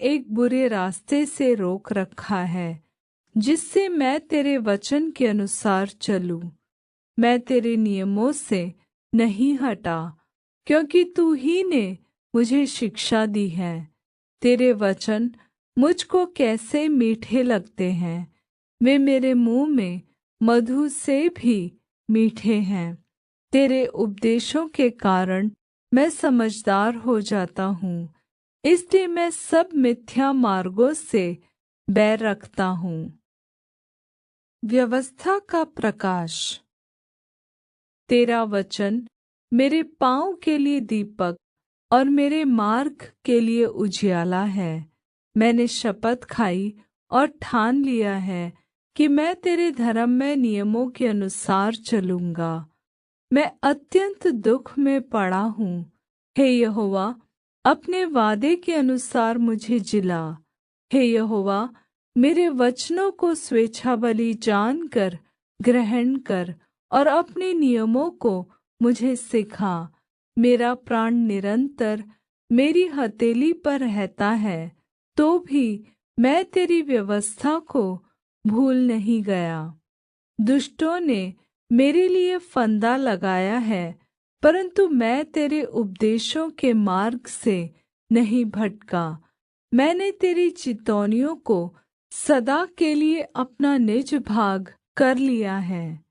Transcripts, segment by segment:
एक बुरे रास्ते से रोक रखा है, जिससे मैं तेरे वचन के अनुसार चलूं। मैं तेरे नियमों से नहीं हटा, क्योंकि तू ही ने मुझे शिक्षा दी है। तेरे वचन मुझको कैसे मीठे लगते हैं, वे मेरे मुँह में मधु से भी मीठे हैं। तेरे उपदेशों के कारण मैं समझदार हो जाता हूँ, इसलिए मैं सब मिथ्या मार्गों से बैर रखता हूँ। व्यवस्था का प्रकाश। तेरा वचन मेरे पाँव के लिए दीपक और मेरे मार्ग के लिए उजियाला है। मैंने शपथ खाई और ठान लिया है कि मैं तेरे धर्ममय नियमों के अनुसार चलूँगा। मैं अत्यंत दुःख में पड़ा हूँ। हे यहोवा, अपने वादे के अनुसार मुझे जिला। हे यहोवा, मेरे वचनों को स्वेच्छाबलि जानकर ग्रहण कर और अपने नियमों को मुझे सिखा। मेरा प्राण निरंतर मेरी हथेली पर रहता है, तो भी मैं तेरी व्यवस्था को भूल नहीं गया। दुष्टों ने मेरे लिए फंदा लगाया है, परंतु मैं तेरे उपदेशों के मार्ग से नहीं भटका। मैंने तेरी चितौनियों को सदा के लिए अपना निज भाग कर लिया है,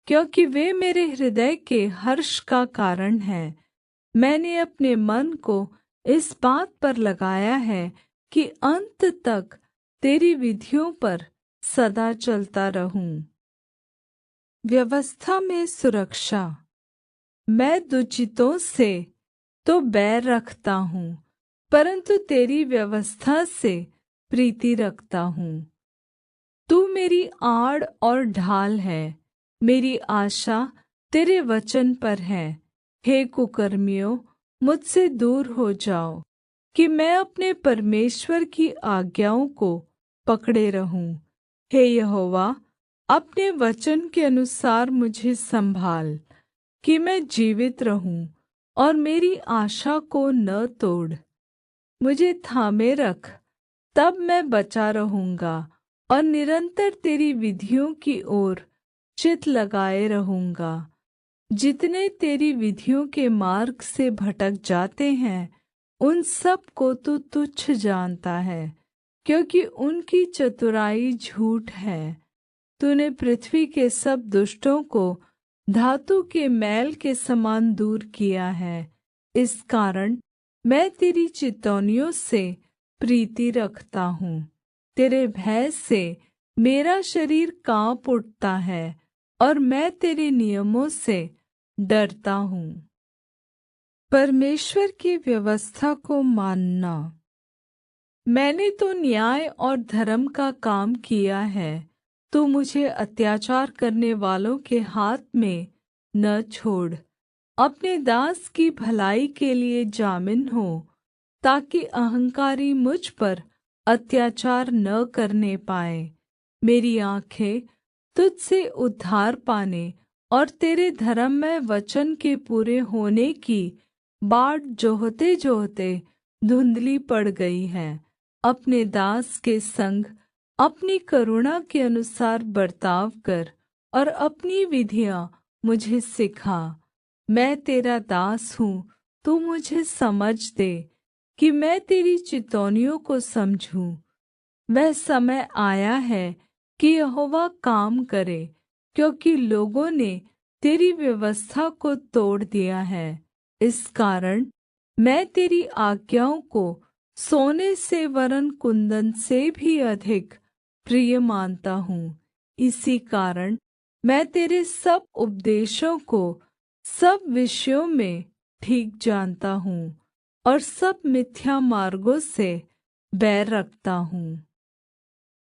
क्योंकि वे मेरे हृदय के हर्ष का कारण हैं। मैंने अपने मन को इस बात पर लगाया है कि अंत तक तेरी विधियों पर सदा चलता रहूं। व्यवस्था में सुरक्षा। मैं दुचितों से तो बैर रखता हूँ, परंतु तेरी व्यवस्था से प्रीति रखता हूँ। तू मेरी आड़ और ढाल है, मेरी आशा तेरे वचन पर है। हे कुकर्मियों, मुझसे दूर हो जाओ, कि मैं अपने परमेश्वर की आज्ञाओं को पकड़े रहूं। हे यहोवा, अपने वचन के अनुसार मुझे संभाल, कि मैं जीवित रहूं और मेरी आशा को न तोड़। मुझे थामे रख, तब मैं बचा रहूँगा और निरंतर तेरी विधियों की ओर चित्त लगाए रहूँगा। जितने तेरी विधियों के मार्ग से भटक जाते हैं, उन सब को तू तुच्छ जानता है, क्योंकि उनकी चतुराई झूठ है। तूने पृथ्वी के सब दुष्टों को धातु के मैल के समान दूर किया है। इस कारण मैं तेरी चितौनियों से प्रीति रखता हूँ। तेरे भय से मेरा शरीर काँप उठता है और मैं तेरे नियमों से डरता हूँ। परमेश्वर की व्यवस्था को मानना। मैंने तो न्याय और धर्म का काम किया है, तू मुझे अत्याचार करने वालों के हाथ में न छोड़। अपने दास की भलाई के लिए जामिन हो, ताकि अहंकारी मुझ पर अत्याचार न करने पाए। मेरी आँखें तुझसे उद्धार पाने और तेरे धर्ममय वचन के पूरे होने की बाट जोहते जोहते धुंधली पड़ गई है। अपने दास के संग अपनी करुणा के अनुसार बर्ताव कर और अपनी विधियाँ मुझे सिखा। मैं तेरा दास हूँ, तू मुझे समझ दे, कि मैं तेरी चितौनियों को समझूं। वह समय आया है कि यहोवा काम करे, क्योंकि लोगों ने तेरी व्यवस्था को तोड़ दिया है। इस कारण मैं तेरी आज्ञाओं को सोने से वरन् कुंदन से भी अधिक प्रिय मानता हूँ। इसी कारण मैं तेरे सब उपदेशों को सब विषयों में ठीक जानता हूँ और सब मिथ्या मार्गों से बैर रखता हूँ।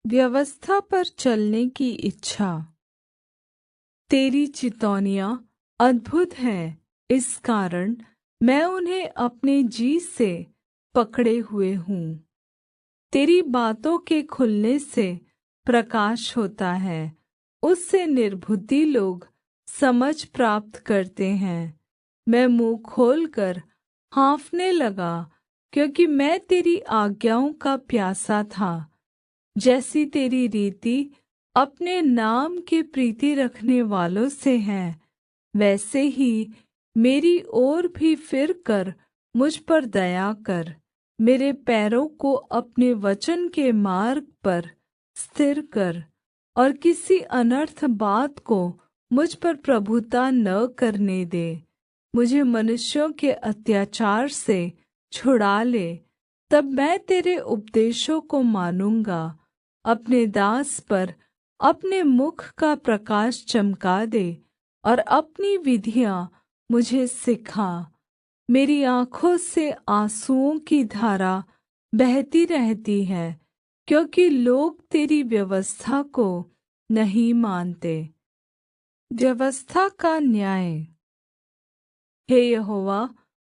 व्यवस्था पर चलने की इच्छा। तेरी चितौनियाँ अद्भुत हैं, इस कारण मैं उन्हें अपने जी से पकड़े हुए हूँ। तेरी बातों के खुलने से प्रकाश होता है, उससे निर्बुद्धि लोग समझ प्राप्त करते हैं। मैं मुँह खोलकर हाँफने लगा, क्योंकि मैं तेरी आज्ञाओं का प्यासा था। जैसी तेरी रीति अपने नाम की प्रीति रखने वालों से है, वैसे ही मेरी ओर भी फिर कर मुझ पर दया कर। मेरे पैरों को अपने वचन के मार्ग पर स्थिर कर, और किसी अनर्थ बात को मुझ पर प्रभुता न करने दे। मुझे मनुष्यों के अत्याचार से छुड़ा ले, तब मैं तेरे उपदेशों को मानूंगा। अपने दास पर अपने मुख का प्रकाश चमका दे, और अपनी विधियाँ मुझे सिखा। मेरी आँखों से आंसुओं की धारा बहती रहती है, क्योंकि लोग तेरी व्यवस्था को नहीं मानते। व्यवस्था का न्याय। हे यहोवा,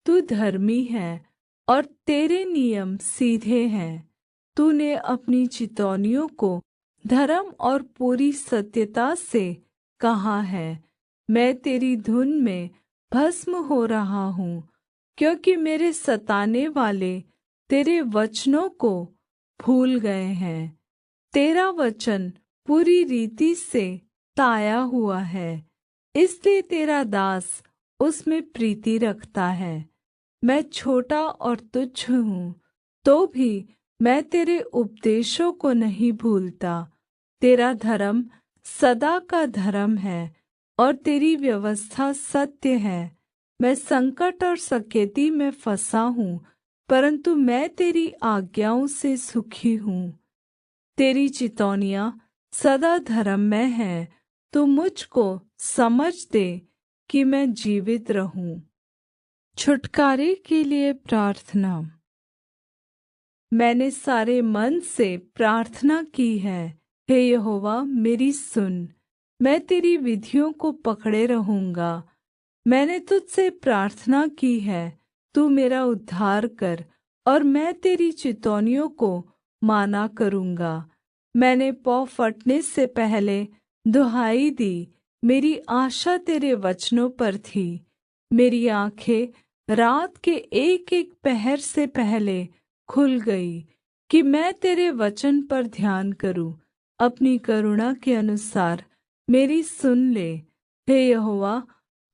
तू धर्मी है और तेरे नियम सीधे हैं। तूने अपनी चितौनियों को धर्म और पूरी सत्यता से कहा है। मैं तेरी धुन में भस्म हो रहा हूँ, क्योंकि मेरे सताने वाले तेरे वचनों को भूल गए हैं। तेरा वचन पूरी रीति से ताया हुआ है, इसलिए तेरा दास उसमें प्रीति रखता है। मैं छोटा और तुच्छ हूँ, तो भी मैं तेरे उपदेशों को नहीं भूलता। तेरा धर्म सदा का धर्म है, और तेरी व्यवस्था सत्य है। मैं संकट और सकेती में फंसा हूँ, परंतु मैं तेरी आज्ञाओं से सुखी हूँ। तेरी चितौनियाँ सदा धर्ममय हैं। तू मुझको समझ दे कि मैं जीवित रहूं। छुटकारे के लिए प्रार्थना। मैंने सारे मन से प्रार्थना की है। हे यहोवा, मेरी सुन। मैं तेरी विधियों को पकड़े रहूंगा। मैंने तुझसे प्रार्थना की है, तू मेरा उद्धार कर, और मैं तेरी चितौनियों को माना करूँगा। मैंने पौ फटने से पहले दुहाई दी। मेरी आशा तेरे वचनों पर थी। मेरी आँखें रात के एक एक पहर से पहले खुल गई, कि मैं तेरे वचन पर ध्यान करूँ। अपनी करुणा के अनुसार मेरी सुन ले। हे यहोवा,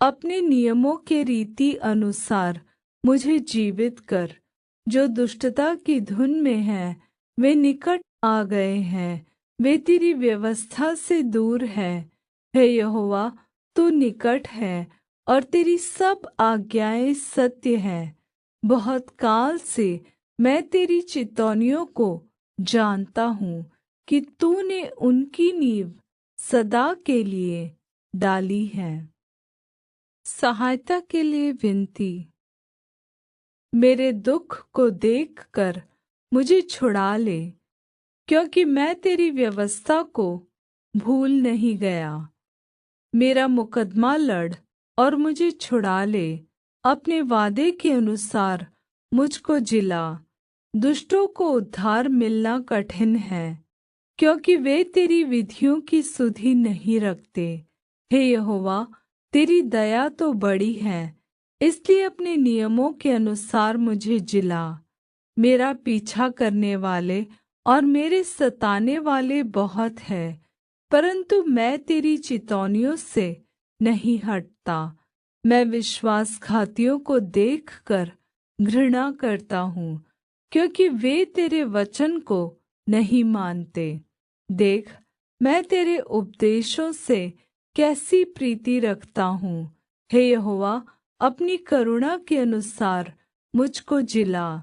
अपने नियमों के रीति अनुसार मुझे जीवित कर। जो दुष्टता की धुन में हैं, वे निकट आ गए हैं। वे तेरी व्यवस्था से दूर है। हे यहोवा, तू निकट है, और तेरी सब आज्ञाएं सत्य है। बहुत काल से मैं तेरी चितौनियों को जानता हूँ, कि तूने उनकी नींव सदा के लिए डाली है। सहायता के लिए विनती। मेरे दुख को देखकर मुझे छुड़ा ले, क्योंकि मैं तेरी व्यवस्था को भूल नहीं गया। मेरा मुकद्दमा लड़ और मुझे छुड़ा ले। अपने वादे के अनुसार मुझको जिला। दुष्टों को उद्धार मिलना कठिन है, क्योंकि वे तेरी विधियों की सुधि नहीं रखते। हे यहोवा, तेरी दया तो बड़ी है, इसलिए अपने नियमों के अनुसार मुझे जिला। मेरा पीछा करने वाले और मेरे सताने वाले बहुत है, परंतु मैं तेरी चितौनियों से नहीं हटता। मैं विश्वासघातियों को देखकर घृणा करता हूँ, क्योंकि वे तेरे वचन को नहीं मानते। देख, मैं तेरे उपदेशों से कैसी प्रीति रखता हूँ। हे यहोवा, अपनी करुणा के अनुसार मुझको जिला।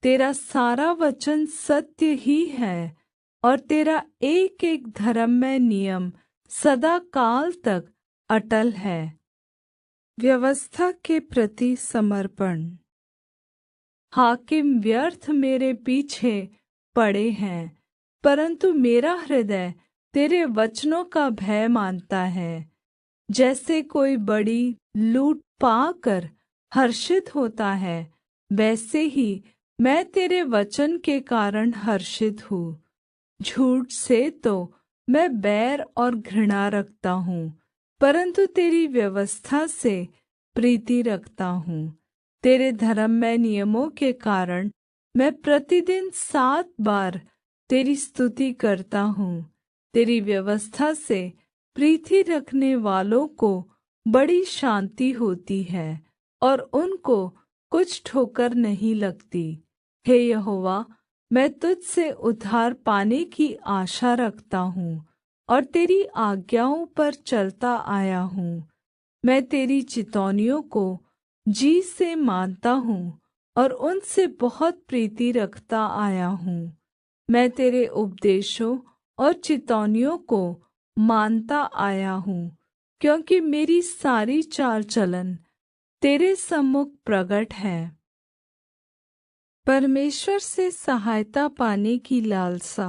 तेरा सारा वचन सत्य ही है, और तेरा एक एक धर्ममय नियम सदा काल तक अटल है। व्यवस्था के प्रति समर्पण। हाकिम व्यर्थ मेरे पीछे पड़े हैं, परंतु मेरा हृदय तेरे वचनों का भय मानता है। जैसे कोई बड़ी लूट पाकर हर्षित होता है, वैसे ही मैं तेरे वचन के कारण हर्षित हूँ। झूठ से तो मैं बैर और घृणा रखता हूँ, परंतु तेरी व्यवस्था से प्रीति रखता हूँ। तेरे धर्ममय नियमों के कारण मैं प्रतिदिन 7 बार तेरी स्तुति करता हूँ। तेरी व्यवस्था से प्रीति रखने वालों को बड़ी शान्ति होती है और उनको कुछ ठोकर नहीं लगती। हे यहोवा, मैं तुझसे उद्धार पाने की आशा रखता हूँ और तेरी आज्ञाओं पर चलता आया हूँ। मैं तेरी चितौनियों को जी से मानता हूँ और उनसे बहुत प्रीति रखता आया हूँ। मैं तेरे उपदेशों और चितौनियों को मानता आया हूँ, क्योंकि मेरी सारी चाल चलन तेरे सम्मुख प्रगट है। परमेश्वर से सहायता पाने की लालसा।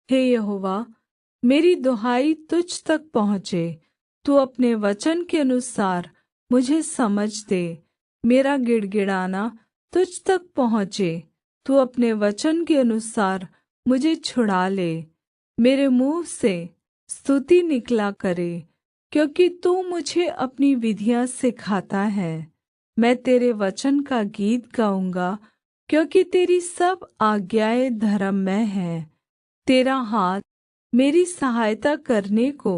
हे यहोवा, मेरी दुहाई तुझ तक पहुँचे। तू अपने वचन के अनुसार मुझे समझ दे। मेरा गिड़गिड़ाना तुझ तक पहुँचे। तू अपने वचन के अनुसार मुझे छुड़ा ले। मेरे मुँह से स्तुति निकला करे, क्योंकि तू मुझे अपनी विधियाँ सिखाता है। मैं तेरे वचन का गीत गाऊँगा, क्योंकि तेरी सब आज्ञाएँ धर्ममय हैं। तेरा हाथ मेरी सहायता करने को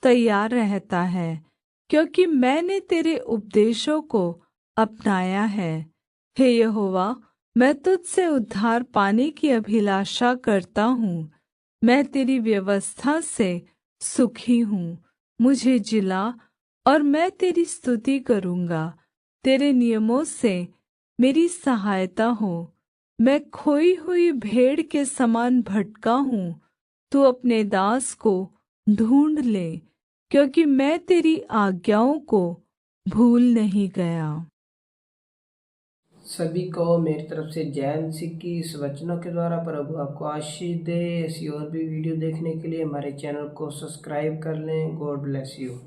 तैयार रहता है, क्योंकि मैंने तेरे उपदेशों को अपनाया है। हे यहोवा, मैं तुझसे उद्धार पाने की अभिलाषा करता हूँ। मैं तेरी व्यवस्था से सुखी हूँ। मुझे जिला और मैं तेरी स्तुति करूँगा। तेरे नियमों से मेरी सहायता हो। मैं खोई हुई भेड़ के समान भटका हूँ। तू अपने दास को ढूंढ ले, क्योंकि मैं तेरी आज्ञाओं को भूल नहीं गया। सभी को मेरी तरफ से जय मसीह की। इस वचनों के द्वारा प्रभु आपको आशीष दे। ऐसी और भी वीडियो देखने के लिए हमारे चैनल को सब्सक्राइब कर लें। God bless you.